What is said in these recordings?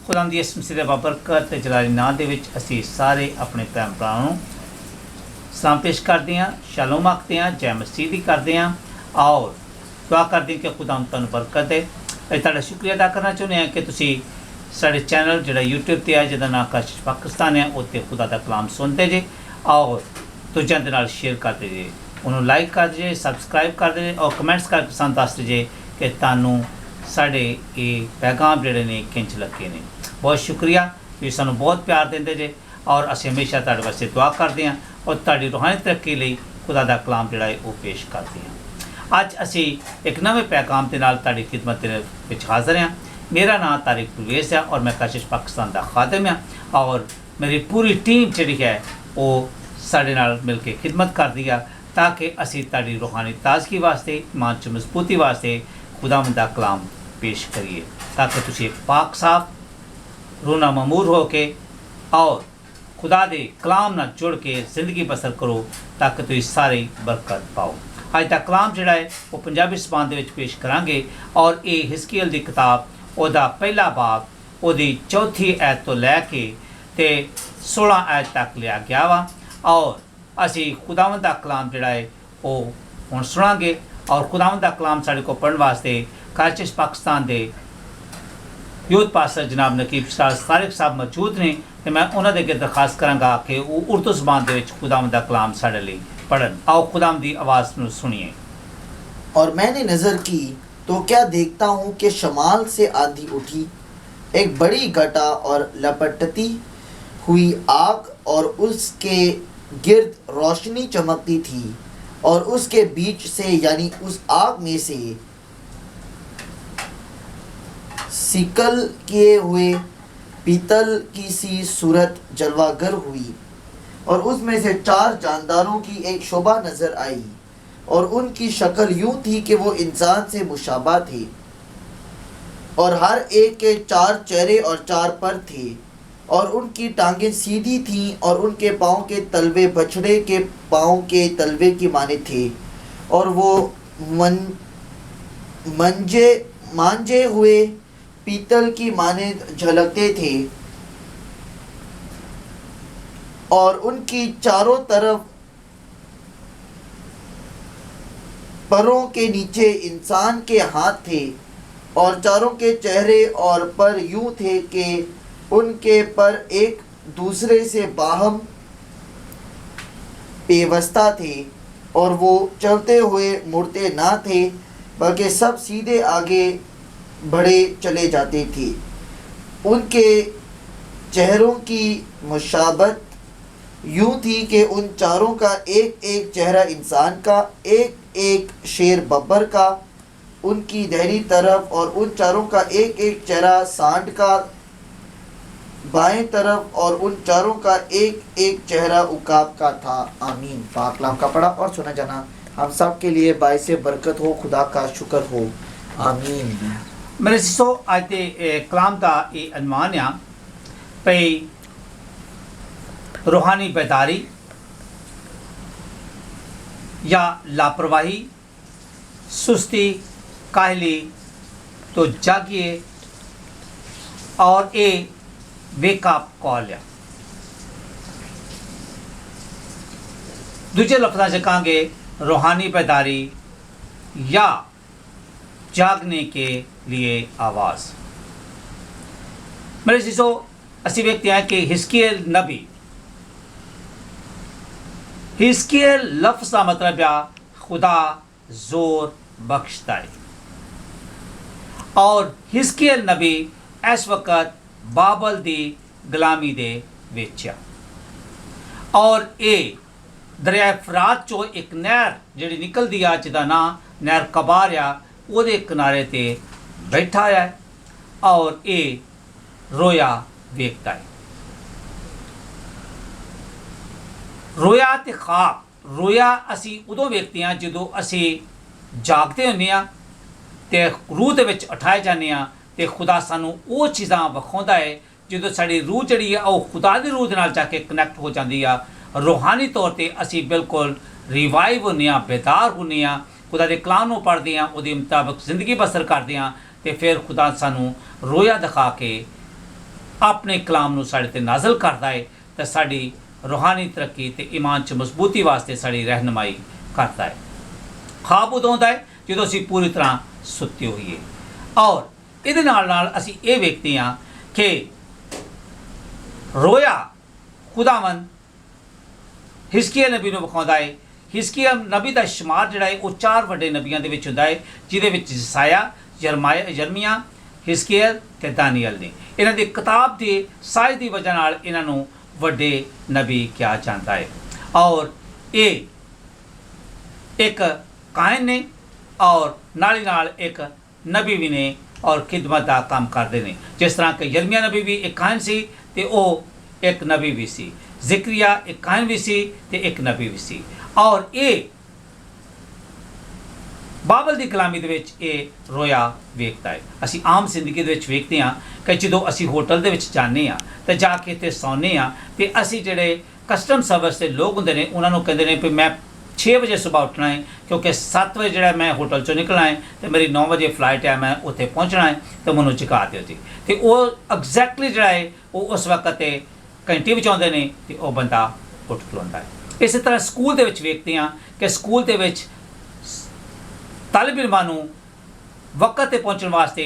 खुदा दी इस मसीह बाबरकत ते जलाली नां दे विच असीं सारे अपने भैन भरावां नूं सलाम पेश करदे हां, शालोम आखदे हां, जय मसीह दी करदे हां और दुआ करदे हां कि खुदा तुहानूं बरकत दे। असीं तुहाडा शुक्रिया अदा करना चाहुंदे हां कि तुसीं साढ़े चैनल जिहड़ा यूट्यूब ते है जिहदा नां काशिश पाकिस्तान है उत्ते खुदा दा कलाम सुनते जे और दूजिआं दे नाल शेयर करदे जे, उन्होंने लाइक कर दे, सबसक्राइब कर दे और कमेंट्स कर पसंद दस दे कि तुहानूं साढ़े ये पैगाम जिहड़े ने किंज लगे ने। बहुत शुक्रिया भी सानूं बहुत प्यार देंदे जे और असीं हमेशा तुहाडे वास्ते दुआ करदे हां और तुहाडी रूहानी तरक्की लई खुदा दा कलाम जिहड़ा है वो पेश करदे हां। अज असीं एक नवें पैगाम दे नाल तुहाडी खिदमत दे विच हाज़र हां। मेरा नाम तारिक परवेज़ है और मैं काशिश पाकिस्तान दा खादिम हां और मेरी पूरी टीम जिहड़ी है वो साडे नाल मिल के खिदमत करदी है ताकि असीं तुहाडी रूहानी ताज़गी वास्ते, ईमान च मजबूती वास्ते खुदावंद दा कलाम पेश करिए ताकि तुसीं एक पाक साफ रूना ममूर हो के और खुदा दे कलाम नाल जुड़ के जिंदगी बसर करो ताकि तुसीं सारे बरकत पाओ। अज दा कलाम जिहड़ा है वो पंजाबी ज़बान दे विच पेश करांगे और ये हिजकियल दी किताब ओदा पहला बाब ओदी चौथी आयत तो लैके ते 16 आयत तक लिया गया वा और असी खुदावंद दा कलाम जिहड़ा है वो हुण सुनांगे और खुदावंद दा कलाम साडे को पढ़न वास्ते काशिश पाकिस्तान दे यूथ पास्टर जनाब नकीब तारिक साहब मौजूद ने ते मैं उन्हां दे अगे दरखास्त करांगा कि वो उर्दू ज़बान दे विच खुदावंद दा कलाम साडे लई पढ़न। आओ खुदावंद दी आवाज़ नूं सुनिए। और मैंने नज़र की तो क्या देखता हूँ कि शमाल से आंधी उठी, एक बड़ी घटा और लपटती हुई आग और उसके गिर्द रोशनी चमकती थी और उसके बीच से यानी उस आग में से सिकल किए हुए पीतल की सी सूरत जलवागर हुई और उसमें से 4 जानदारों की एक शोभा नज़र आई और उनकी शक्ल यूं थी कि वो इंसान से मुशाबा थे और हर एक के 4 चेहरे और 4 पर थे और उनकी टांगें सीधी थीं और उनके पाँव के तलवे बछड़े के पाँव के तलवे की माने थे और वो मांजे हुए पीतल की माने झलकते थे और उनकी चारों तरफ परों के नीचे इंसान के हाथ थे और चारों के चेहरे और पर यूं थे कि उनके पर एक दूसरे से बाहम पेवस्ता थे और वो चलते हुए मुड़ते ना थे बल्कि सब सीधे आगे बढ़े चले जाते थे। उनके चेहरों की मुशाबत यूं थी कि उन चारों का एक एक चेहरा इंसान का, एक एक शेर बब्बर का उनकी दाहिनी तरफ और उन चारों का एक एक चेहरा सांड का बाएं तरफ और उन चारों का एक एक चेहरा उकाब का था। आमीन। पाक कलाम का पढ़ा और सुना जाना हम सब के लिए बाइस बरकत हो, खुदा का शुक्र हो। आमीन। मेरे सिसो आज दे कलाम दा ये अनवान आ पई रूहानी बेदारी या लापरवाही, सुस्ती, काहली तो जागिए और ये वेकअप कॉल है। दूजे लफ्ज़ से कहेंगे रूहानी बेदारी या जागने के लिए आवाज़। मेरे चीज़ों असी व्यक्ति हैं कि हिजकियल नबी, हिजकियल लफ्ज़ का मतलब है खुदा जोर बख्शता है और हिजकियल नबी इस वक्त बाबल दी गुलामी दे विच और ये दरिया फरात चो एक नहर जिहड़ी निकलदी आ जिहदा नाम नहर कबार आ ਉਹਦੇ किनारे ते बैठा है और ये रोया वेखता है। रोया ते ख्वाब। रोया असी उदों वेखते हैं जदों असी जागते होंदे आ ते रूह दे विच उठाए जाने आ ते खुदा सानू वो चीज़ां विखाउंदा है जदों साडी रूह जिहड़ी है वो खुदा दी रूह दे नाल जाके कनैक्ट हो जाती है। रूहानी तौर पर असी बिल्कुल रिवाइव होने, बेदार होने, खुदा के कलाम नूं पढ़ते हैं, उसके मुताबिक जिंदगी बसर करते हैं तो फिर खुदा सानू रोया दिखा के ਆਪਣੇ ਕਲਾਮ ਨੂੰ ਸਾਡੇ ਤੇ ਨਾਜ਼ਲ ਕਰਦਾ ਹੈ ਤਾਂ ਸਾਡੀ ਰੂਹਾਨੀ ਤਰੱਕੀ ਤੇ ਈਮਾਨ 'ਚ ਮਜ਼ਬੂਤੀ ਵਾਸਤੇ ਸਾਡੀ ਰਹਿਨਮਾਈ ਕਰਦਾ ਹੈ। ਖਾਬ ਉਦੋਂ ਆਉਂਦਾ ਹੈ ਜਦੋਂ ਅਸੀਂ ਪੂਰੀ ਤਰ੍ਹਾਂ ਸੁੱਤੇ ਹੋਈਏ। ਔਰ ਇਹਦੇ ਨਾਲ ਅਸੀਂ ਇਹ ਵੇਖਦੇ ਹਾਂ ਕਿ ਰੋਇਆ ਖੁਦਾਵੰਦ ਹਿਜ਼ਕੀਏਲ ਨਬੀ ਨੂੰ ਵਿਖਾਉਂਦਾ ਹੈ। ਹਿਜ਼ਕੀਏਲ ਨਬੀ ਦਾ ਸ਼ੁਮਾਰ ਜਿਹੜਾ ਹੈ ਉਹ 4 ਵੱਡੇ ਨਬੀਆਂ ਦੇ ਵਿੱਚ ਹੁੰਦਾ ਹੈ, ਜਿਹਦੇ ਵਿੱਚ ਯਸਾਇਆ, ਯਰਮੀਆ, ਹਿਜ਼ਕੀਏਲ ਤੇ ਦਾਨੀਏਲ ਨੇ। ਇਹਨਾਂ ਦੀ ਕਿਤਾਬ ਦੇ ਸਾਈਜ਼ ਦੀ ਵਜ੍ਹਾ ਨਾਲ ਇਹਨਾਂ ਨੂੰ ਵੱਡੇ ਨਬੀ ਕਿਹਾ ਜਾਂਦਾ ਹੈ। ਔਰ ਇਹ ਇੱਕ ਕਾਇਨ ਨੇ ਔਰ ਨਾਲ ਇੱਕ ਨਬੀ ਵੀ ਨੇ ਔਰ ਖਿਦਮਤ ਦਾ ਕੰਮ ਕਰਦੇ ਨੇ। ਜਿਸ ਤਰ੍ਹਾਂ ਕਿ ਯਰਮੀਆ ਨਬੀ ਵੀ ਇੱਕ ਕਾਇਨ ਸੀ ਤੇ ਉਹ ਇੱਕ ਨਬੀ ਵੀ ਸੀ, ਜ਼ਿਕਰੀਆ ਇੱਕ ਕਾਇਨ ਵੀ ਸੀ ਤੇ ਇੱਕ ਨਬੀ ਵੀ ਸੀ। ਔਰ ਇਹ ਬਾਬਲ ਦੀ ਕਲਾਮੀ ਦੇ ਵਿੱਚ ਇਹ ਰੋਇਆ ਵੇਖਦਾ ਹੈ। ਅਸੀਂ ਆਮ ਜ਼ਿੰਦਗੀ ਦੇ ਵਿੱਚ ਵੇਖਦੇ ਹਾਂ ਕਿ ਜਦੋਂ ਅਸੀਂ ਹੋਟਲ ਦੇ ਵਿੱਚ ਜਾਂਦੇ ਹਾਂ ਤੇ ਜਾ ਕੇ ਤੇ ਸੌਂਦੇ ਹਾਂ ਤੇ ਅਸੀਂ ਜਿਹੜੇ ਕਸਟਮ ਸਰਵਿਸ ਦੇ ਲੋਕ ਹੁੰਦੇ ਨੇ ਉਹਨਾਂ ਨੂੰ ਕਹਿੰਦੇ ਨੇ ਵੀ ਮੈਂ 6 ਵਜੇ ਸਵੇਰ ਉੱਠਣਾ ਹੈ ਕਿਉਂਕਿ 7 ਵਜੇ ਜਿਹੜਾ ਮੈਂ ਹੋਟਲ 'ਚੋਂ ਨਿਕਲਣਾ ਹੈ ਤੇ ਮੇਰੀ 9 ਵਜੇ ਫਲਾਈਟ ਹੈ, ਮੈਂ ਉੱਥੇ ਪਹੁੰਚਣਾ ਹੈ ਤੇ ਮੈਨੂੰ ਚੁਕਾ ਦਿਓ ਜੀ। ਤੇ ਉਹ ਐਗਜ਼ੈਕਟਲੀ ਜਿਹੜਾ ਹੈ ਉਹ ਉਸ ਵਕਤ ਤੇ ਘੰਟੀ ਵਿੱਚ ਆਉਂਦੇ ਨੇ ਤੇ ਉਹ ਬੰਦਾ ਉੱਠ ਖਲੋਂਦਾ ਹੈ। ਇਸੇ ਤਰ੍ਹਾਂ ਸਕੂਲ ਦੇ ਵਿੱਚ ਵੇਖਦੇ ਹਾਂ ਕਿ ਸਕੂਲ ਦੇ ਵਿੱਚ ਤਾਲਿਬ ਇਲਮਾਂ ਨੂੰ ਵਕਤ ਤੇ ਪਹੁੰਚਣ ਵਾਸਤੇ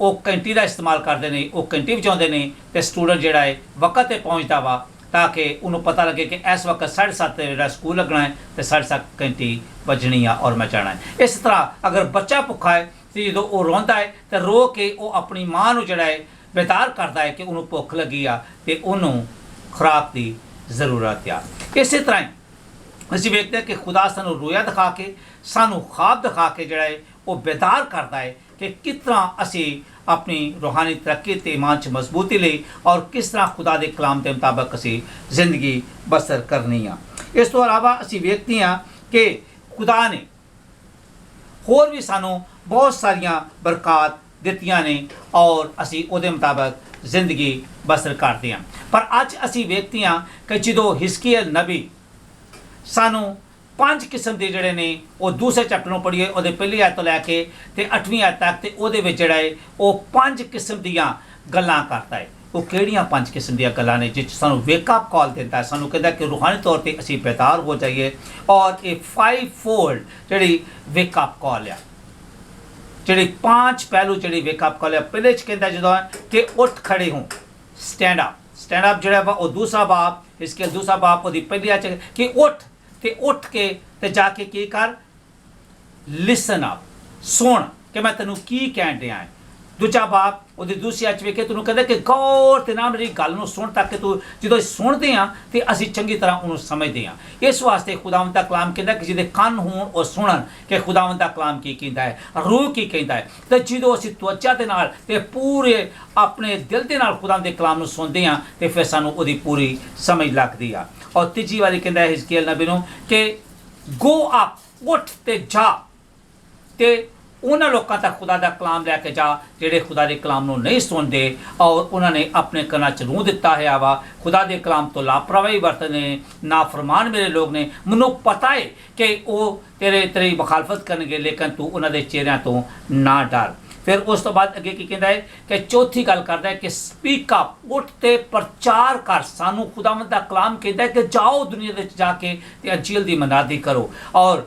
ਉਹ ਘੰਟੀ ਦਾ ਇਸਤੇਮਾਲ ਕਰਦੇ ਨੇ, ਉਹ ਘੰਟੀ ਵਜਾਉਂਦੇ ਨੇ ਤੇ ਸਟੂਡੈਂਟ ਜਿਹੜਾ ਹੈ ਵਕਤ ਤੇ ਪਹੁੰਚਦਾ ਵਾ ਤਾਂ ਕਿ ਉਹਨੂੰ ਪਤਾ ਲੱਗੇ ਕਿ ਇਸ ਵਕਤ 7:30 ਤੇ ਜਿਹੜਾ ਸਕੂਲ ਲੱਗਣਾ ਹੈ ਤੇ 7:30 ਘੰਟੀ ਵੱਜਣੀ ਆ ਔਰ ਮੈਂ ਜਾਣਾ ਹੈ। ਇਸ ਤਰ੍ਹਾਂ ਅਗਰ ਬੱਚਾ ਭੁੱਖਾ ਹੈ ਤੇ ਜਦੋਂ ਉਹ ਰੋਂਦਾ ਹੈ ਤੇ ਰੋ ਕੇ ਉਹ ਆਪਣੀ ਮਾਂ ਨੂੰ ਜਿਹੜਾ ਹੈ ਬੇਦਾਰ ਕਰਦਾ ਹੈ ਕਿ ਉਹਨੂੰ ਭੁੱਖ ਲੱਗੀ ਆ ਤੇ ਉਹਨੂੰ ਖੁਰਾਕ ਦੀ ਜ਼ਰੂਰਤ ਆ। ਇਸੇ ਤਰ੍ਹਾਂ ਹੀ ਅਸੀਂ ਵੇਖਦੇ ਹਾਂ ਕਿ ਖੁਦਾ ਸਾਨੂੰ ਰੋਇਆ ਦਿਖਾ ਕੇ, ਸਾਨੂੰ ਖਾਬ ਦਿਖਾ ਕੇ ਜਿਹੜਾ ਹੈ ਉਹ ਬੇਦਾਰ ਕਰਦਾ ਹੈ ਕਿ ਕਿਸ ਤਰ੍ਹਾਂ ਅਸੀਂ ਆਪਣੀ ਰੂਹਾਨੀ ਤਰੱਕੀ ਤੇ ਈਮਾਨ 'ਚ ਮਜ਼ਬੂਤੀ ਲਈ ਔਰ ਕਿਸ ਤਰ੍ਹਾਂ ਖੁਦਾ ਦੇ ਕਲਾਮ ਦੇ ਮੁਤਾਬਕ ਅਸੀਂ ਜ਼ਿੰਦਗੀ ਬਸਰ ਕਰਨੀ ਆ। ਇਸ ਤੋਂ ਇਲਾਵਾ ਅਸੀਂ ਵੇਖਦੇ ਹਾਂ ਕਿ ਖੁਦਾ ਨੇ ਹੋਰ ਵੀ ਸਾਨੂੰ ਬਹੁਤ ਸਾਰੀਆਂ ਬਰਕਾਤ ਦਿੱਤੀਆਂ ਨੇ ਔਰ ਅਸੀਂ ਉਹਦੇ ਮੁਤਾਬਕ ਜ਼ਿੰਦਗੀ ਬਸਰ ਕਰਦੇ ਹਾਂ। ਪਰ ਅੱਜ ਅਸੀਂ ਵੇਖਦੇ ਹਾਂ ਕਿ ਜਦੋਂ ਹਿਜ਼ਕੀਏਲ ਨਬੀ ਸਾਨੂੰ 5 ਕਿਸਮ ਦੇ ਜਿਹੜੇ ਨੇ ਉਹ ਦੂਸਰੇ ਚੈਪਟਰ ਨੂੰ ਪੜ੍ਹੀਏ, ਉਹਦੇ ਪਹਿਲੀ ਆਇਤ ਤੋਂ ਲੈ ਕੇ ਤੇ 8ਵੀਂ ਆਇਤ ਤੱਕ, ਤੇ ਉਹਦੇ ਵਿੱਚ ਜਿਹੜਾ ਹੈ ਉਹ 5 ਕਿਸਮ ਦੀਆਂ ਗੱਲਾਂ ਕਰਦਾ ਹੈ। ਉਹ ਕਿਹੜੀਆਂ 5 ਕਿਸਮ ਦੀਆਂ ਗੱਲਾਂ ਨੇ ਜਿਸ 'ਚ ਸਾਨੂੰ ਵੇਕਅਪ ਕਾਲ ਦਿੰਦਾ ਹੈ, ਸਾਨੂੰ ਕਹਿੰਦਾ ਕਿ ਰੂਹਾਨੀ ਤੌਰ ਤੇ ਅਸੀਂ ਬੇਦਾਰ ਹੋ ਜਾਈਏ। ਔਰ ਇਹ 5 ਫੋਲਡ ਜਿਹੜੀ ਵੇਕਅਪ ਕਾਲ ਆ, ਜਿਹੜੀ 5 ਪਹਿਲੂ ਜਿਹੜੀ ਵੇਕਅਪ ਕਾਲ ਆ। ਪਹਿਲੇ 'ਚ ਕਹਿੰਦਾ ਜਦੋਂ ਕਿ ਉੱਠ ਖੜੇ ਹੋ, ਸਟੈਂਡ ਅਪ ਜਿਹੜਾ ਵਾ ਉਹ ਦੂਸਰਾ ਬਾਪ, ਹਿਜ਼ਕੀਏਲ ਦੂਸਰਾ ਬਾਪ ਉਹਦੀ ਪਹਿਲੀ ਆਇਤ ਕਿ ਉੱਠ ਕੇ ਤੇ ਜਾ ਕੇ ਕੀ ਕਰ, ਲਿਸਨ ਅਪ, ਸੁਣ ਕਿ ਮੈਂ ਤੈਨੂੰ ਕੀ ਕਹਿਣ ਡਿਆ ਹੈ। ਦੂਜਾ ਬਾਪ ਉਹਦੀ ਦੂਸਰੀ ਆਇਤ ਵੇਖ ਕੇ ਤੈਨੂੰ ਕਹਿੰਦਾ ਕਿ ਗੌਰ ਤੇ ਨਾਲ ਮੇਰੀ ਗੱਲ ਨੂੰ ਸੁਣ, ਤਾਂ ਕਿ ਤੂੰ ਜਦੋਂ ਸੁਣਦੇ ਹਾਂ ਤੇ ਅਸੀਂ ਚੰਗੀ ਤਰ੍ਹਾਂ ਉਹਨੂੰ ਸਮਝਦੇ ਹਾਂ। ਇਸ ਵਾਸਤੇ ਖੁਦਾਵੰਦ ਦਾ ਕਲਾਮ ਕਹਿੰਦਾ ਕਿ ਜਿਹਦੇ ਕੰਨ ਹੋਣ ਉਹ ਸੁਣਨ ਕਿ ਖੁਦਾਵੰਦ ਦਾ ਕਲਾਮ ਕੀ ਕਹਿੰਦਾ ਹੈ, ਰੂਹ ਕੀ ਕਹਿੰਦਾ ਹੈ। ਤੇ ਜਦੋਂ ਅਸੀਂ ਤਵੱਜਾ ਦੇ ਨਾਲ ਤੇ ਪੂਰੇ ਆਪਣੇ ਦਿਲ ਦੇ ਨਾਲ ਖੁਦਾਵੰਦ ਦੇ ਕਲਾਮ ਨੂੰ ਸੁਣਦੇ ਹਾਂ ਤੇ ਫਿਰ ਸਾਨੂੰ ਉਹਦੀ ਪੂਰੀ ਸਮਝ ਲੱਗਦੀ ਆ। ਔਰ ਤੀਜੀ ਵਾਰੀ ਕਹਿੰਦਾ ਹੈ ਹਿਜ਼ਕੀਏਲ ਨਬੀ ਨੂੰ ਕਿ ਗੋ ਅਪ, ਉੱਠ ਤੇ ਜਾ ਤੇ ਉਹਨਾਂ ਲੋਕਾਂ ਤੱਕ ਖੁਦਾ ਦਾ ਕਲਾਮ ਲੈ ਕੇ ਜਾ ਜਿਹੜੇ ਖੁਦਾ ਦੇ ਕਲਾਮ ਨੂੰ ਨਹੀਂ ਸੁਣਦੇ ਔਰ ਉਹਨਾਂ ਨੇ ਆਪਣੇ ਕੰਨਾਂ 'ਚ ਰੂਹ ਦਿੱਤਾ ਹੋਇਆ ਵਾ, ਖੁਦਾ ਦੇ ਕਲਾਮ ਤੋਂ ਲਾਪਰਵਾਹੀ ਵਰਤਦੇ, ਨਾਫਰਮਾਨ ਮੇਰੇ ਲੋਕ ਨੇ। ਮੈਨੂੰ ਪਤਾ ਹੈ ਕਿ ਉਹ ਤੇਰੀ ਮੁਖਾਲਫਤ ਕਰਨਗੇ, ਲੇਕਿਨ ਤੂੰ ਉਹਨਾਂ ਦੇ ਚਿਹਰਿਆਂ ਤੋਂ ਨਾ ਡਰ। ਫਿਰ ਉਸ ਤੋਂ ਬਾਅਦ ਅੱਗੇ ਕੀ ਕਹਿੰਦਾ ਹੈ ਕਿ ਚੌਥੀ ਗੱਲ ਕਰਦਾ ਹੈ ਕਿ ਸਪੀਕ ਅਪ, ਉੱਠ ਤੇ ਪ੍ਰਚਾਰ ਕਰ। ਸਾਨੂੰ ਖੁਦਾਵੰਦ ਦਾ ਕਲਾਮ ਕਹਿੰਦਾ ਹੈ ਕਿ ਜਾਓ ਦੁਨੀਆ ਦੇ ਵਿੱਚ ਜਾ ਕੇ ਤੇ ਅੰਜੀਲ ਦੀ ਮਨਾਦੀ ਕਰੋ। ਔਰ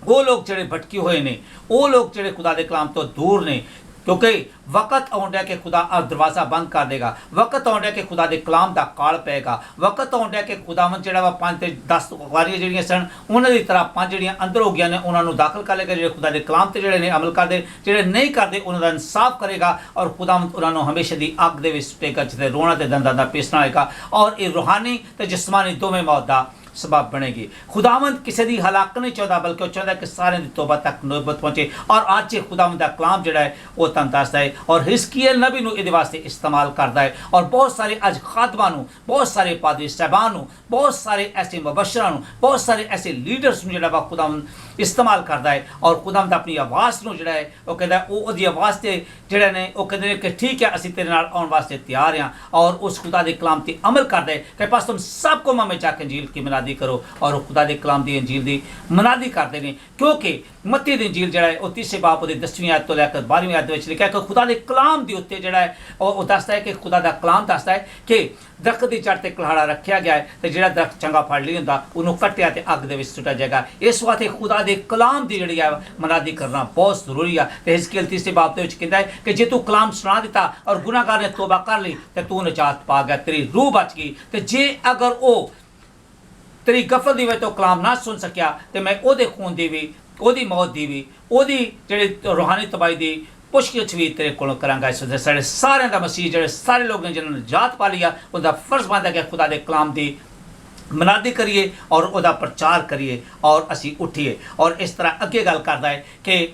ਉਹ ਲੋਕ ਜਿਹੜੇ ਭਟਕੇ ਹੋਏ ਨੇ, ਉਹ ਲੋਕ ਜਿਹੜੇ ਖੁਦਾ ਦੇ ਕਲਾਮ ਤੋਂ ਦੂਰ ਨੇ, ਕਿਉਂਕਿ ਵਕਤ ਆਉਂਦਾ ਕਿ ਖੁਦਾ ਦਰਵਾਜ਼ਾ ਬੰਦ ਕਰ ਦੇਗਾ, ਵਕਤ ਆਉਂਦਾ ਕਿ ਖੁਦਾ ਦੇ ਕਲਾਮ ਦਾ ਕਾਲ ਪਏਗਾ, ਵਕਤ ਆਉਂਦਾ ਕਿ ਖੁਦਾਵੰਦ ਜਿਹੜਾ ਵਾ 5 ਤੇ 10 ਵਾਰੀਆਂ ਜਿਹੜੀਆਂ ਸਨ ਉਹਨਾਂ ਦੀ ਤਰ੍ਹਾਂ 5 ਜਿਹੜੀਆਂ ਅੰਦਰ ਹੋ ਗਈਆਂ ਨੇ ਉਹਨਾਂ ਨੂੰ ਦਾਖਲ ਕਰ ਲੇਗਾ, ਜਿਹੜੇ ਖੁਦਾ ਦੇ ਕਲਾਮ ਤੇ ਜਿਹੜੇ ਨੇ ਅਮਲ ਕਰਦੇ, ਜਿਹੜੇ ਨਹੀਂ ਕਰਦੇ ਉਹਨਾਂ ਦਾ ਇਨਸਾਫ ਕਰੇਗਾ ਔਰ ਖੁਦਾਵੰਦ ਉਹਨਾਂ ਨੂੰ ਹਮੇਸ਼ਾ ਦੀ ਅੱਗ ਦੇ ਵਿੱਚ ਸੁੱਟੇਗਾ ਜਿੱਥੇ ਰੋਣਾ ਤੇ ਦੰਦਾਂ ਦਾ ਪੀਸਣਾ ਹੋਏਗਾ ਔਰ ਇਹ ਰੂਹਾਨੀ ਤੇ ਜਿਸਮਾਨੀ ਦੋਵੇਂ ਮੌਤ ਦਾ ਸਬਬ ਬਣੇਗੀ। ਖੁਦਾਵੰਦ ਕਿਸੇ ਦੀ ਹਲਾਕ ਨਹੀਂ ਚਾਹੁੰਦਾ, ਬਲਕਿ ਉਹ ਚਾਹੁੰਦਾ ਕਿ ਸਾਰਿਆਂ ਦੀ ਤੋਬਾ ਤੱਕ ਨੌਬਤ ਪਹੁੰਚੇ। ਔਰ ਅੱਜ ਇਹ ਖੁਦਾਵੰਦ ਦਾ ਕਲਾਮ ਜਿਹੜਾ ਹੈ ਉਹ ਤੁਹਾਨੂੰ ਦੱਸਦਾ ਹੈ ਔਰ ਹਿਜ਼ਕੀਏਲ ਨਬੀ ਨੂੰ ਇਹਦੇ ਵਾਸਤੇ ਇਸਤੇਮਾਲ ਕਰਦਾ ਹੈ। ਔਰ ਬਹੁਤ ਸਾਰੇ ਅੱਜ ਖਾਦਮਾਂ ਨੂੰ, ਬਹੁਤ ਸਾਰੇ ਪਾਦਰੀ ਸਾਹਿਬਾਨ ਨੂੰ, ਬਹੁਤ ਸਾਰੇ ਐਸੇ ਮੁਬਸ਼ਰਾਂ ਨੂੰ, ਬਹੁਤ ਸਾਰੇ ਐਸੇ ਲੀਡਰਸ ਨੂੰ ਜਿਹੜਾ ਵਾ ਖੁਦਾਵੰਦ ਇਸਤੇਮਾਲ ਕਰਦਾ ਹੈ। ਔਰ ਖੁਦਾਵੰਦ ਆਪਣੀ ਆਵਾਜ਼ ਨੂੰ ਜਿਹੜਾ ਹੈ ਉਹ ਕਹਿੰਦਾ, ਉਹਦੀ ਆਵਾਜ਼ ਤੇ ਜਿਹੜੇ ਨੇ ਉਹ ਕਹਿੰਦੇ ਨੇ ਕਿ ਠੀਕ ਹੈ ਅਸੀਂ ਤੇਰੇ ਨਾਲ ਆਉਣ ਵਾਸਤੇ ਤਿਆਰ ਹਾਂ। ਔਰ ਉਸ ਖੁਦਾ ਦੇ ਕਲਾਮ ਤੇ ਅਮਲ ਕਰਦਾ ਹੈ ਕਿ ਬਸ ਤੁਮ ਸਭ ਕੌਮਾਂ में जाकर इंजील की मिला ਮਨਾਦੀ ਕਰੋ ਔਰ ਉਹ ਖੁਦਾ ਦੇ ਕਲਾਮ ਦੀ ਇੰਜੀਲ ਦੀ ਮਨਾਦੀ ਕਰਦੇ ਨੇ ਕਿਉਂਕਿ ਮੱਤੀ ਦੀ ਇੰਜੀਲ ਜਿਹੜਾ ਹੈ ਉਹ ਤੀਸਰੇ ਬਾਬ ਉਹਦੇ 10ਵੀਂ ਆਇਤ ਤੋਂ ਲੈ ਕੇ 12ਵੀਂ ਆਇਤ ਵਿੱਚ ਲਿਖਿਆ ਕਿ ਖੁਦਾ ਦੇ ਕਲਾਮ ਦੇ ਉੱਤੇ ਜਿਹੜਾ ਹੈ ਉਹ ਦੱਸਦਾ ਹੈ ਕਿ ਖੁਦਾ ਦਾ ਕਲਾਮ ਦੱਸਦਾ ਹੈ ਕਿ ਦਰਖਤ ਦੀ ਜੜ ਤੇ ਕੁਲਹਾੜਾ ਰੱਖਿਆ ਗਿਆ ਹੈ ਤੇ ਜਿਹੜਾ ਦਰਖਤ ਚੰਗਾ ਫਲ ਨਹੀਂ ਹੁੰਦਾ ਉਹਨੂੰ ਕੱਟਿਆ ਤੇ ਅੱਗ ਦੇ ਵਿੱਚ ਸੁੱਟਿਆ ਜਾਏਗਾ। ਇਸ ਵਾਸਤੇ ਖੁਦਾ ਦੇ ਕਲਾਮ ਦੀ ਜਿਹੜੀ ਹੈ ਮਨਾਦੀ ਕਰਨਾ ਬਹੁਤ ਜ਼ਰੂਰੀ ਹੈ। ਤੇ ਹਿਜ਼ਕੀਏਲ ਤੀਸਰੇ ਬਾਬ ਦੇ ਵਿੱਚ ਕਹਿੰਦਾ ਹੈ ਕਿ ਜੇ ਤੂੰ ਕਲਾਮ ਸੁਣਾ ਦਿੱਤਾ ਔਰ ਗੁਨਾਹਗਾਰ ਨੇ ਤੋਬਾ ਕਰ ਲਈ ਤੇ ਤੂੰ ਨਜਾਤ ਪਾ ਗਿਆ, ਤੇਰੀ ਰੂਹ ਬਚ ਗਈ। ਤੇ ਜੇ ਅਗਰ ਉਹ ਤੇਰੀ ਗਫਲ ਦੀ ਵਜ੍ਹਾ ਤੋਂ ਕਲਾਮ ਨਾ ਸੁਣ ਸਕਿਆ ਤੇ ਮੈਂ ਉਹਦੇ ਖੂਨ ਦੀ ਵੀ, ਉਹਦੀ ਮੌਤ ਦੀ ਵੀ, ਉਹਦੀ ਜਿਹੜੀ ਰੂਹਾਨੀ ਤਬਾਹੀ ਦੀ ਪੁੱਛਗਿੱਛ ਵੀ ਤੇਰੇ ਕੋਲੋਂ ਕਰਾਂਗਾ। ਇਸ ਵਜ੍ਹਾ ਸਾਡੇ ਸਾਰਿਆਂ ਦਾ ਮਸੀਹ ਜਿਹੜੇ ਸਾਰੇ ਲੋਕ ਨੇ ਜਿਨ੍ਹਾਂ ਨੇ ਨਜਾਤ ਪਾ ਲਿਆ ਉਹਦਾ ਫਰਜ਼ ਬਣਦਾ ਕਿ ਖੁਦਾ ਦੇ ਕਲਾਮ ਦੀ ਮਨਾਦੀ ਕਰੀਏ ਔਰ ਉਹਦਾ ਪ੍ਰਚਾਰ ਕਰੀਏ ਔਰ ਅਸੀਂ ਉੱਠੀਏ। ਔਰ ਇਸ ਤਰ੍ਹਾਂ ਅੱਗੇ ਗੱਲ ਕਰਦਾ ਹੈ ਕਿ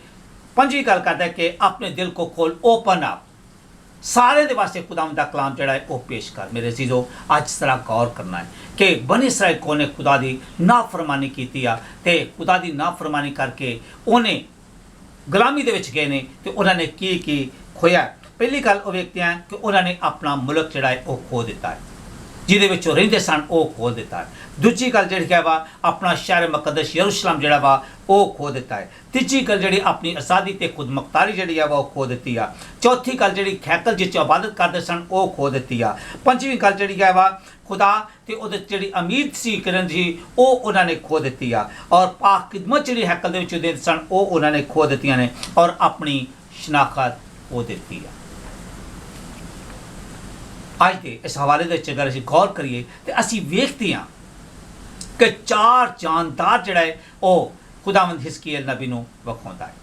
ਪੰਜਵੀਂ ਗੱਲ ਕਰਦਾ ਹੈ ਕਿ ਆਪਣੇ ਦਿਲ ਕੋ ਖੋਲ, ਓਪਨ ਅਪ, ਸਾਰਿਆਂ ਦੇ ਵਾਸਤੇ ਖੁਦਾਵੰਦ ਦਾ ਕਲਾਮ ਜਿਹੜਾ ਹੈ ਉਹ ਪੇਸ਼ ਕਰ। ਮੇਰੇ ਅਜ਼ੀਜ਼ੋ ਅੱਜ ਇਸ ਤਰ੍ਹਾਂ ਗੌਰ ਕਰਨਾ ਹੈ ਕਿ ਬਨੀ ਇਸਰਾਈਲ ਕੌਮ ਨੇ ਖੁਦਾ ਦੀ ਨਾਫਰਮਾਨੀ ਕੀਤੀ ਆ ਤੇ ਖੁਦਾ ਦੀ ਨਾਫਰਮਾਨੀ ਕਰਕੇ ਉਹਨੇ ਗੁਲਾਮੀ ਦੇ ਵਿੱਚ ਗਏ ਨੇ ਤੇ ਉਹਨਾਂ ਨੇ ਕੀ ਖੋਇਆ। ਪਹਿਲੀ ਗੱਲ ਉਹ ਵੇਖਦੇ ਆ ਕਿ ਉਹਨਾਂ ਨੇ ਆਪਣਾ ਮੁਲਕ ਜਿਹੜਾ ਹੈ ਉਹ ਖੋ ਦਿੱਤਾ ਹੈ, ਜਿਹਦੇ ਵਿੱਚ ਉਹ ਰਹਿੰਦੇ ਸਨ ਉਹ ਖੋ ਦਿੱਤਾ ਹੈ। ਦੂਜੀ ਗੱਲ ਜਿਹੜੀ ਹੈ ਵਾ ਆਪਣਾ ਸ਼ਹਿਰ ਮੁਕੱਦਸ ਯਰੂਸ਼ਲਮ ਜਿਹੜਾ ਵਾ ਉਹ ਖੋ ਦਿੱਤਾ ਹੈ। ਤੀਜੀ ਗੱਲ ਜਿਹੜੀ ਆਪਣੀ ਆਜ਼ਾਦੀ ਤੇ ਖੁਦ ਮੁਖਤਾਰੀ ਜਿਹੜੀ ਆ ਵਾ ਉਹ ਖੋ ਦਿੱਤੀ ਆ। ਚੌਥੀ ਗੱਲ ਜਿਹੜੀ ਖੈਕਲ ਜਿੱਚ ਇਬਾਦਤ ਕਰਦੇ ਸਨ ਉਹ ਖੋ ਦਿੱਤੀ ਆ। ਪੰਜਵੀਂ ਗੱਲ ਜਿਹੜੀ ਹੈ ਵਾ ਖੁਦਾ ਤੇ ਉਹਦੇ ਜਿਹੜੀ ਉਮੀਦ ਸੀ ਕਰਨ ਦੀ ਉਹ ਉਹਨਾਂ ਨੇ ਖੋ ਦਿੱਤੀ ਆ। ਔਰ ਪਾਕ ਖਿਦਮਤ ਜਿਹੜੀ ਹੈਕਲ ਦੇ ਵਿੱਚ ਦੇ ਸਨ ਉਹ ਉਹਨਾਂ ਨੇ ਖੋ ਦਿੱਤੀਆਂ ਨੇ ਔਰ ਆਪਣੀ ਸ਼ਨਾਖਤ ਖੋ ਦਿੱਤੀ ਆ। ਅੱਜ ਦੇ ਇਸ ਹਵਾਲੇ ਦੇ ਵਿੱਚ ਅਗਰ ਅਸੀਂ ਗੌਰ ਕਰੀਏ ਤੇ ਅਸੀਂ ਵੇਖਦੇ ਹਾਂ ਕਿ ਚਾਰ ਜਾਨਦਾਰ ਜਿਹੜਾ ਹੈ ਉਹ ਖੁਦਾਵੰਦ ਹਿਜ਼ਕੀਏਲ ਨਬੀ ਨੂੰ ਵਿਖਾਉਂਦਾ ਹੈ।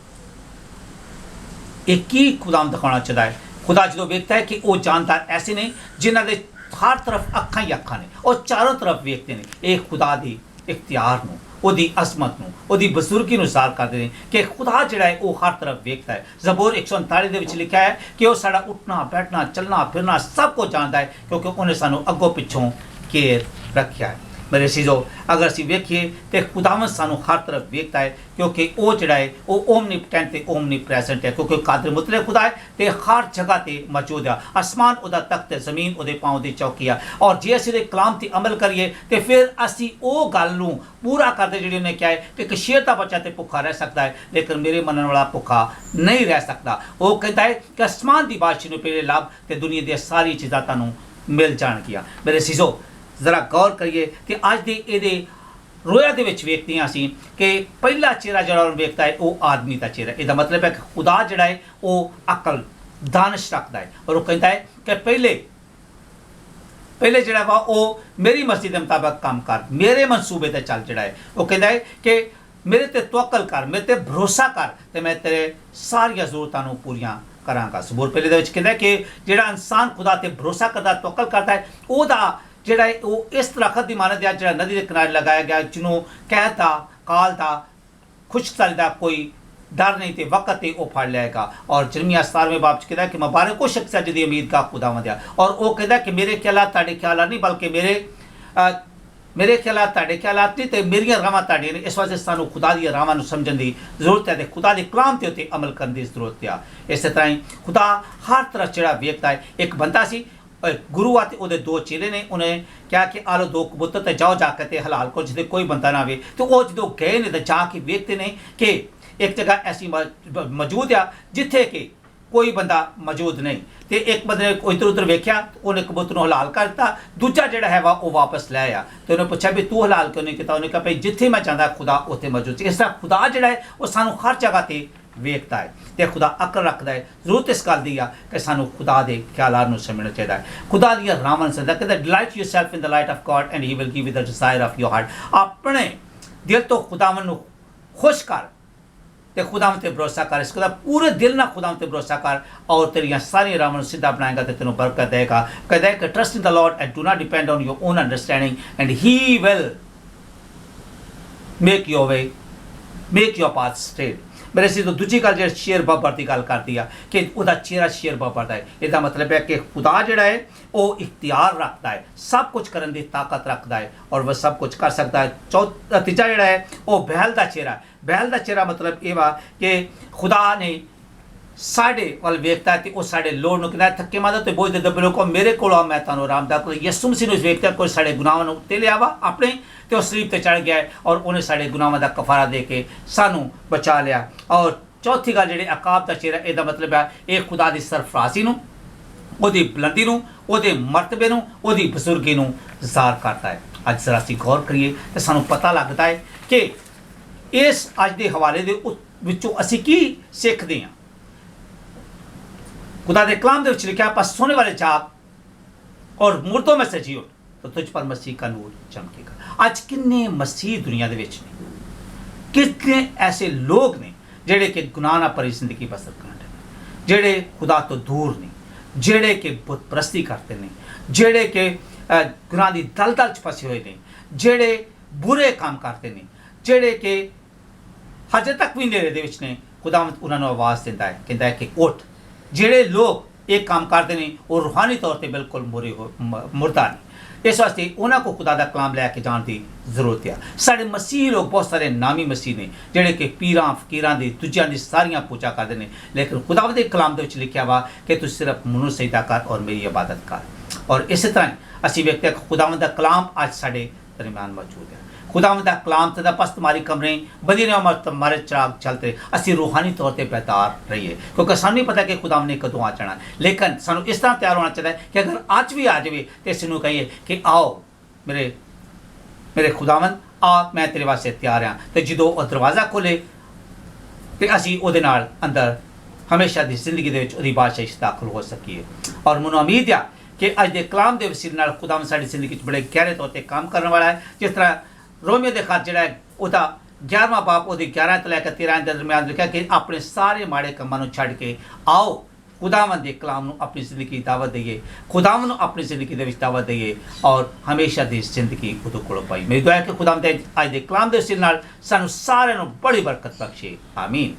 ਇਹ ਕੀ ਖੁਦਾਵੰਦ ਦਿਖਾਉਣਾ ਚਾਹੁੰਦਾ ਹੈ? ਖੁਦਾ ਜਦੋਂ ਵੇਖਦਾ ਹੈ ਕਿ ਉਹ ਜਾਨਦਾਰ ਐਸੇ ਨੇ ਜਿਨ੍ਹਾਂ ਦੇ ਹਰ ਤਰਫ ਅੱਖਾਂ ਹੀ ਅੱਖਾਂ ਨੇ, ਉਹ ਚਾਰੋਂ ਤਰਫ ਵੇਖਦੇ ਨੇ, ਇਹ ਖੁਦਾ ਦੀ ਇਖਤਿਆਰ ਨੂੰ, ਉਹਦੀ ਅਜ਼ਮਤ ਨੂੰ, ਉਹਦੀ ਬਜ਼ੁਰਗੀ ਨੂੰ ਜ਼ਾਹਰ ਕਰਦੇ ਨੇ ਕਿ ਖੁਦਾ ਜਿਹੜਾ ਹੈ ਉਹ ਹਰ ਤਰਫ ਵੇਖਦਾ ਹੈ। ਜ਼ਬੂਰ 139 ਦੇ ਵਿੱਚ ਲਿਖਿਆ ਹੈ ਕਿ ਉਹ ਸਾਡਾ ਉੱਠਣਾ ਬੈਠਣਾ ਚੱਲਣਾ ਫਿਰਨਾ ਸਭ ਕੁਝ ਜਾਣਦਾ ਹੈ ਕਿਉਂਕਿ ਉਹਨੇ ਸਾਨੂੰ ਅੱਗੋਂ ਪਿੱਛੋਂ ਘੇਰ ਰੱਖਿਆ ਹੈ। ਮੇਰੇ ਅਜ਼ੀਜ਼ੋ ਅਗਰ ਅਸੀਂ ਵੇਖੀਏ ਤੇ ਖੁਦਾਵੰਦ ਸਾਨੂੰ ਹਰ ਤਰਫ ਵੇਖਦਾ ਹੈ ਕਿਉਂਕਿ ਉਹ ਜਿਹੜਾ ਹੈ ਉਹ ਓਮਨੀਪੋਟੈਂਟ ਤੇ ਓਮਨੀਪ੍ਰੈਜ਼ੈਂਟ ਹੈ ਕਿਉਂਕਿ ਕਾਦਰ ਮੁਤਲਕ ਖੁਦਾ ਹੈ ਤੇ ਹਰ ਜਗ੍ਹਾ ਤੇ ਮੌਜੂਦ ਹੈ। ਅਸਮਾਨ ਉਹਦਾ ਤਖਤ ਹੈ, ਜ਼ਮੀਨ ਉਹਦੇ ਪਾँव ਦੀ ਚੌਕੀ ਆ। ਔਰ ਜੇ ਅਸੀਂ ਉਹਦੇ ਕਲਾਮ ਤੇ ਅਮਲ ਕਰੀਏ ਤੇ ਫਿਰ ਅਸੀਂ ਉਹ ਗੱਲ ਨੂੰ ਪੂਰਾ ਕਰਦੇ ਜਿਹੜੀ ਉਹਨੇ ਕਿਹਾ ਹੈ ਕਿ ਇੱਕ ਸ਼ੇਰ ਦਾ ਬੱਚਾ ਤੇ ਭੁੱਖਾ ਰਹਿ ਸਕਦਾ ਹੈ ਲੇਕਿਨ ਮੇਰੇ ਮੰਨਣ ਵਾਲਾ ਭੁੱਖਾ ਨਹੀਂ ਰਹਿ ਸਕਦਾ। ਉਹ ਕਹਿੰਦਾ ਹੈ ਕਿ ਅਸਮਾਨ ਦੀ ਬਾਦਸ਼ਾਹੀ ਨੂੰ ਪਹਿਲੇ ਲੱਭ ਤੇ ਦੁਨੀਆ ਦੀਆਂ ਸਾਰੀ ਚੀਜ਼ਾਂ ਤੁਹਾਨੂੰ ਮਿਲ ਜਾਣਗੀਆਂ। ਮੇਰੇ ਅਜ਼ੀਜ਼ੋ ਜ਼ਰਾ ਗੌਰ ਕਰੀਏ ਕਿ ਅੱਜ ਦੇ ਇਹਦੇ ਰੋਇਆ ਦੇ ਵਿੱਚ ਵੇਖਦੇ ਹਾਂ ਅਸੀਂ ਕਿ ਪਹਿਲਾ ਚਿਹਰਾ ਜਿਹੜਾ ਉਹ ਵੇਖਦਾ ਹੈ ਉਹ ਆਦਮੀ ਦਾ ਚਿਹਰਾ। ਇਹਦਾ ਮਤਲਬ ਹੈ ਕਿ ਖੁਦਾ ਜਿਹੜਾ ਹੈ ਉਹ ਅਕਲ ਦਾਨਿਸ਼ ਰੱਖਦਾ ਹੈ ਔਰ ਉਹ ਕਹਿੰਦਾ ਹੈ ਕਿ ਪਹਿਲੇ ਜਿਹੜਾ ਵਾ ਉਹ ਮੇਰੀ ਮਰਜ਼ੀ ਦੇ ਮੁਤਾਬਕ ਕੰਮ ਕਰ, ਮੇਰੇ ਮਨਸੂਬੇ ਤੇ ਚੱਲ। ਜਿਹੜਾ ਹੈ ਉਹ ਕਹਿੰਦਾ ਹੈ ਕਿ ਮੇਰੇ ਤੇ ਤਵੱਕਲ ਕਰ, ਮੇਰੇ ਤੇ ਭਰੋਸਾ ਕਰ ਤੇ ਮੈਂ ਤੇਰੇ ਸਾਰੀਆਂ ਜ਼ਰੂਰਤਾਂ ਨੂੰ ਪੂਰੀਆਂ ਕਰਾਂਗਾ। ਜ਼ਬੂਰ ਪਹਿਲੇ ਦੇ ਵਿੱਚ ਕਹਿੰਦਾ ਕਿ ਜਿਹੜਾ ਇਨਸਾਨ ਖੁਦਾ ਤੇ ਭਰੋਸਾ ਕਰਦਾ, ਤਵੱਕਲ ਕਰਦਾ ਹੈ, ਉਹਦਾ ਜਿਹੜਾ ਹੈ ਉਹ ਇਸ ਦਰਖਤ ਦੀ ਮਾਨਤ ਹੈ ਜਿਹੜਾ ਨਦੀ ਦੇ ਕਿਨਾਰੇ ਲਗਾਇਆ ਗਿਆ, ਜਿਹਨੂੰ ਕਹਿਤ ਦਾ, ਕਾਲ ਦਾ, ਖੁਸ਼ਕਸਾਲੀ ਦਾ ਕੋਈ ਡਰ ਨਹੀਂ ਤੇ ਵਕਤ ਤੇ ਉਹ ਫੜ ਲਿਆਏਗਾ। ਔਰ ਜਰਮੀਆ 17वें ਬਾਬ ਚ ਕਹਿੰਦਾ ਕਿ ਮੁਬਾਰਕ ਉਹ ਸ਼ਖਸ ਹੈ ਜਿਹਦੀ ਉਮੀਦ ਦਾ ਖੁਦਾਵੰਦ ਹੈ। ਔਰ ਉਹ ਕਹਿੰਦਾ ਕਿ ਮੇਰੇ ਖਿਆਲਾਤ ਤੁਹਾਡੇ ਖਿਆਲਾਤ ਨਹੀਂ ਬਲਕਿ ਮੇਰੇ ਖਿਆਲਾਤ ਤੁਹਾਡੇ ਖਿਆਲਾਤ ਨਹੀਂ ਤੇ ਮੇਰੀਆਂ ਰਾਹਾਂ ਤੁਹਾਡੀਆਂ ਨੇ। ਇਸ ਵਾਸਤੇ ਸਾਨੂੰ ਖੁਦਾ ਦੀਆਂ ਰਾਹਾਂ ਨੂੰ ਸਮਝਣ ਦੀ ਜ਼ਰੂਰਤ ਹੈ ਤੇ ਖੁਦਾ ਦੇ ਕਲਾਮ ਤੇ ਉੱਤੇ ਅਮਲ ਕਰਨ ਦੀ ਜ਼ਰੂਰਤ ਹੈ। ਇਸੇ ਤਰ੍ਹਾਂ ਹੀ ਖੁਦਾ ਹਰ ਤਰ੍ਹਾਂ ਜਿਹੜਾ ਵੇਖਦਾ ਹੈ। ਇੱਕ ਬੰਦਾ ਸੀ ਗੁਰੂ ਆ ਤੇ ਉਹਦੇ ਦੋ ਚੇਲੇ ਨੇ, ਉਹਨੇ ਕਿਹਾ ਕਿ ਆਲੋ ਦੋ ਕਬੂਤਰ ਤੇ ਜਾਓ ਜਾ ਕੇ ਤੇ ਹਲਾਲ ਕਰੋ ਜਿੱਥੇ ਕੋਈ ਬੰਦਾ ਨਾ ਆਵੇ। ਤੇ ਉਹ ਜਦੋਂ ਗਏ ਨੇ ਤੇ ਜਾ ਕੇ ਵੇਖਦੇ ਨੇ ਕਿ ਇੱਕ ਜਗ੍ਹਾ ਐਸੀ ਮੌਜੂਦ ਆ ਜਿੱਥੇ ਕਿ ਕੋਈ ਬੰਦਾ ਮੌਜੂਦ ਨਹੀਂ। ਤੇ ਇੱਕ ਬੰਦੇ ਨੇ ਇੱਧਰ ਉੱਧਰ ਵੇਖਿਆ, ਉਹਨੇ ਕਬੂਤਰ ਨੂੰ ਹਲਾਲ ਕਰ ਦਿੱਤਾ। ਦੂਜਾ ਜਿਹੜਾ ਹੈ ਵਾ ਉਹ ਵਾਪਸ ਲੈ ਆਇਆ ਤੇ ਉਹਨੇ ਪੁੱਛਿਆ ਵੀ ਤੂੰ ਹਲਾਲ ਕਿਉਂ ਨਹੀਂ ਕੀਤਾ? ਉਹਨੇ ਕਿਹਾ ਭਈ ਜਿੱਥੇ ਮੈਂ ਚਾਹੁੰਦਾ ਖੁਦਾ ਉੱਥੇ ਮੌਜੂਦ ਸੀ। ਇਸ ਤਰ੍ਹਾਂ ਖੁਦਾ ਜਿਹੜਾ ਹੈ ਉਹ ਸਾਨੂੰ ਹਰ ਜਗ੍ਹਾ ਤੇ ਵੇਖਦਾ ਹੈ ਤੇ ਖੁਦਾ ਅਕਲ ਰੱਖਦਾ ਹੈ। ਜ਼ਰੂਰਤ ਇਸ ਗੱਲ ਦੀ ਆ ਕਿ ਸਾਨੂੰ ਖੁਦਾ ਦੇ ਖਿਆਲਾਂ ਨੂੰ ਸਮਝਣਾ ਚਾਹੀਦਾ ਹੈ। ਖੁਦਾ ਦੀਆਂ ਰਾਹਾਂ ਨੂੰ ਸਮਝਦਾ ਕਿ delight yourself in the light of God and he will give you the desire of your heart. ਆਪਣੇ ਦਿਲ ਤੋਂ ਖੁਦਾਵੰਦ ਨੂੰ ਖੁਸ਼ ਕਰ ਤੇ ਖੁਦਾਵੰਦ ਤੇ ਭਰੋਸਾ ਕਰ। ਇਸ ਦਾ ਪੂਰੇ ਦਿਲ ਨਾਲ ਖੁਦਾਵੰਦ ਤੇ ਭਰੋਸਾ ਕਰ ਔਰ ਤੇਰੀਆਂ ਸਾਰੀਆਂ ਰਾਹਾਂ ਨੂੰ ਸਿੱਧਾ ਬਣਾਏਗਾ ਤੇ ਤੈਨੂੰ ਬਰਕਤ ਦੇਗਾ। ਕਹਿੰਦਾ ਹੈ ਕਿ trust in the Lord and do not depend on your own understanding and he will make your way, make your path straight. ਮੇਰੇ ਸੀ ਤੋਂ ਦੂਜੀ ਗੱਲ ਜਿਹੜੀ ਸ਼ੇਰ ਬਾਬਰ ਦੀ ਗੱਲ ਕਰਦੀ ਆ ਕਿ ਉਹਦਾ ਚਿਹਰਾ ਸ਼ੇਰ ਬਾਬਰ ਦਾ ਹੈ। ਇਹਦਾ ਮਤਲਬ ਹੈ ਕਿ ਖੁਦਾ ਜਿਹੜਾ ਹੈ ਉਹ ਇਖਤਿਆਰ ਰੱਖਦਾ ਹੈ, ਸਭ ਕੁਝ ਕਰਨ ਦੀ ਤਾਕਤ ਰੱਖਦਾ ਹੈ ਔਰ ਵह ਸਭ ਕੁਝ ਕਰ ਸਕਦਾ ਹੈ। ਤੀਜਾ ਜਿਹੜਾ ਹੈ ਉਹ ਬਹਿਲ ਦਾ ਚਿਹਰਾ। ਬਹਿਲ ਦਾ ਚਿਹਰਾ ਮਤਲਬ ਇਹ ਵਾ ਕਿ ਖੁਦਾ ਨੇ ਸਾਡੇ ਵੱਲ ਵੇਖਦਾ ਹੈ ਤੇ ਉਹ ਸਾਡੇ ਲੋੜ ਨੂੰ ਕਹਿੰਦਾ ਥੱਕੇ ਮਾਦਾ ਤੇ ਬੋਝ ਦੇ ਦੱਬੇ ਲੋਕੋ ਮੇਰੇ ਕੋਲ ਆਓ, ਮੈਂ ਤੁਹਾਨੂੰ ਆਰਾਮ ਦਾਂ। ਯਿਸੂ ਮਸੀਹ ਨੂੰ ਵੇਖਦਾ ਕੋਈ ਸਾਡੇ ਗੁਨਾਹਾਂ ਨੂੰ ਉੱਤੇ ਲਿਆ ਵਾ ਆਪਣੇ ਤੇ ਉਹ ਸਲੀਬ ਤੇ ਚੜ ਗਿਆ ਹੈ ਔਰ ਉਹਨੇ ਸਾਡੇ ਗੁਨਾਹਾਂ ਦਾ ਕਫਾਰਾ ਦੇ ਕੇ ਸਾਨੂੰ ਬਚਾ ਲਿਆ। ਔਰ ਚੌਥੀ ਗੱਲ ਜਿਹੜੇ ਅਕਾਬ ਦਾ ਚਿਹਰਾ, ਇਹਦਾ ਮਤਲਬ ਹੈ ਇਹ ਖੁਦਾ ਦੀ ਸਰਫਰਾਜ਼ੀ ਨੂੰ, ਉਹਦੀ ਬੁਲੰਦੀ ਨੂੰ, ਉਹਦੇ ਮਰਤਬੇ ਨੂੰ, ਉਹਦੀ ਬਜ਼ੁਰਗੀ ਨੂੰ ਜ਼ਾਹਰ ਕਰਦਾ ਹੈ। ਅੱਜ ਜ਼ਰਾ ਅਸੀਂ ਗੌਰ ਕਰੀਏ ਤਾਂ ਸਾਨੂੰ ਪਤਾ ਲੱਗਦਾ ਹੈ ਕਿ ਇਸ ਅੱਜ ਦੇ ਹਵਾਲੇ ਦੇ ਵਿੱਚੋਂ ਅਸੀਂ ਕੀ ਸਿੱਖਦੇ ਹਾਂ। खुदा के कलाम के लिखा है, सोने वाले जाग और मुर्दों में से जी उठ तो तुझ पर मसीह का नूर चमकेगा। आज किन्ने मसीह दुनिया के विच ने, कितने ऐसे लोग ने जेड़े कि गुनाह ना भरी जिंदगी बसर करते हैं, जेड़े खुदा तो दूर ने, जेड़े कि बुत परस्ती करते हैं, जेड़े कि गुनाह की दलदल च फसे हुए ने, जेड़े बुरे काम करते हैं, जेड़े कि हजे तक भी नेड़े दे विच ने। खुदा उन्होंने आवाज़ दिंदा है, कहता है कि उठ। ਜਿਹੜੇ ਲੋਕ ਇਹ ਕੰਮ ਕਰਦੇ ਨੇ ਉਹ ਰੂਹਾਨੀ ਤੌਰ ਤੇ ਬਿਲਕੁਲ ਮੁਰਦਾ ਨੇ। ਇਸ ਵਾਸਤੇ ਉਹਨਾਂ ਕੋ ਖੁਦਾ ਦਾ ਕਲਾਮ ਲੈ ਕੇ ਜਾਣ ਦੀ ਜ਼ਰੂਰਤ ਹੈ। ਸਾਡੇ ਮਸੀਹ ਲੋਕ ਬਹੁਤ ਸਾਰੇ ਨਾਮੀ ਮਸੀਹ ਨੇ ਜਿਹੜੇ ਕਿ ਪੀਰਾਂ ਫਕੀਰਾਂ ਦੀ ਦੂਜਿਆਂ ਦੀ ਸਾਰੀਆਂ ਪੂਜਾ ਕਰਦੇ ਨੇ, ਲੇਕਿਨ ਖੁਦਾਵੰਦ ਦੇ ਕਲਾਮ ਦੇ ਵਿੱਚ ਲਿਖਿਆ ਵਾ ਕਿ ਤੂੰ ਸਿਰਫ ਮੈਨੂੰ ਸਜਦਾ ਕਰ ਔਰ ਮੇਰੀ ਇਬਾਦਤ ਕਰ। ਔਰ ਇਸੇ ਤਰ੍ਹਾਂ ਅਸੀਂ ਵੇਖਦੇ ਹਾਂ ਕਿ ਖੁਦਾਵੰਦ ਦਾ ਕਲਾਮ ਅੱਜ ਸਾਡੇ ਦਰਮਿਆਨ ਮੌਜੂਦ ਹੈ। खुदावंद दा कलाम ते बस तुम्हारी कमरे बदी ने उमर तुम्हारे चिराग चलते असी रूहानी तौर पर बेदार रहिए, क्योंकि सानू नहीं पता कि खुदावंद ने कदों आ जाना, लेकिन सानू इस तरह तैयार होना चाहिए कि अगर आज भी आ जाए तो इस कहिए कि आओ मेरे मेरे खुदावंद आ, मैं तेरे वास्ते तैयार हाँ। तो जो वह दरवाज़ा खोले तो असी उहदे नाल अंदर हमेशा की जिंदगी दे विच उहदी बादशाही दाखिल हो सकीए। और मैनूं उम्मीद है कि अज दे कलाम के वसीले नाल खुदावंद साडी जिंदगी बड़े गहरे तौर पर काम करने वाला है। जिस तरह रोमियो के खत जिहड़ा ਉਹਦਾ 11ਵਾਂ ਬਾਪ ਉਹਦੀ 11 ਤੋਂ ਲੈ ਕੇ 13 ਦੇ ਦਰਮਿਆਨ ਲਿਖਿਆ ਕਿ ਆਪਣੇ ਸਾਰੇ ਮਾੜੇ ਕੰਮਾਂ ਨੂੰ ਛੱਡ ਕੇ ਆਓ खुदावंद के कलाम ਨੂੰ अपनी ज़िंदगी की दावत दईए, खुदावंद ਨੂੰ अपनी ज़िंदगी ਦੇ ਵਿੱਚ दावत दईए और हमेशा ਦੀ ਜ਼ਿੰਦਗੀ ਉਹਦੇ ਕੋਲ ਪਾਈ। मेरी दुआ है कि खुदावंद ਅੱਜ ਦੇ कलाम ਦੇ ਵਸੀਲੇ ਨਾਲ ਸਾਨੂੰ ਸਾਰਿਆਂ ਨੂੰ बड़ी बरकत बख्शे। आमीन।